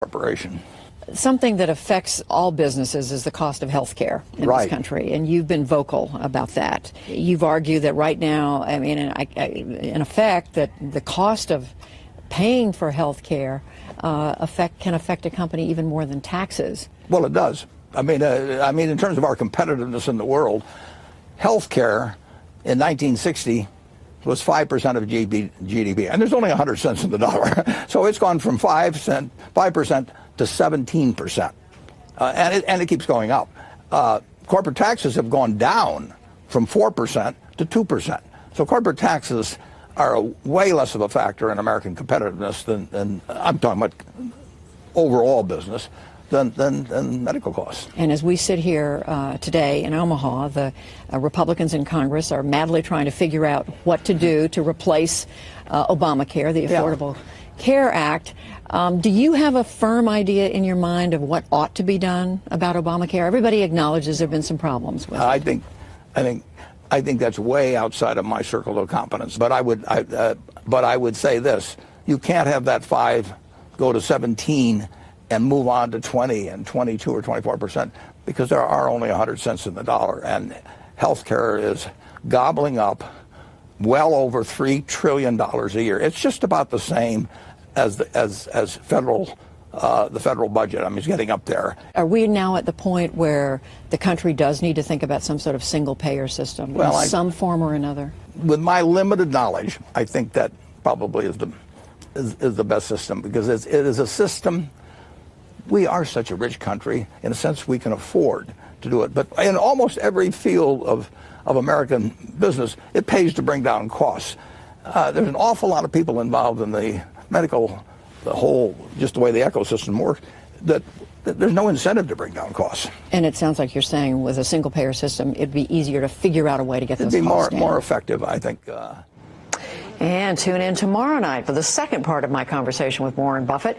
corporation. Something that affects all businesses is the cost of health care in this country, and you've been vocal about that. You've argued that right now, I mean, in effect, that the cost of paying for health care can affect a company even more than taxes. Well, it does. I mean, in terms of our competitiveness in the world, health care in 1960 was 5% of GDP, and there's only 100 cents in the dollar. So it's gone from 5% to 17%, and it keeps going up. Corporate taxes have gone down from 4% to 2%. So corporate taxes are way less of a factor in American competitiveness than I'm talking about overall business, than medical costs. And as we sit here today in Omaha, the Republicans in Congress are madly trying to figure out what to do to replace Obamacare, the Affordable Care Act. Do you have a firm idea in your mind of what ought to be done about Obamacare? Everybody acknowledges there have been some problems with it. I think that's way outside of my circle of competence. But I would say this: you can't have that 5 go to 17 and move on to 20 and 22 or 24%, because there are only 100 cents in the dollar, and healthcare is gobbling up well over $3 trillion a year. It's just about the same as the federal budget. I mean, it's getting up there. Are we now at the point where the country does need to think about some sort of single-payer system, in some form or another? With my limited knowledge, I think that probably is the best system, because it is a system. We are such a rich country. In a sense, we can afford to do it. But in almost every field of American business, it pays to bring down costs. There's an awful lot of people involved in the medical, just the way the ecosystem works, that there's no incentive to bring down costs. And it sounds like you're saying with a single-payer system, it'd be easier to figure out a way to get those costs down. More effective, I think. And tune in tomorrow night for the second part of my conversation with Warren Buffett.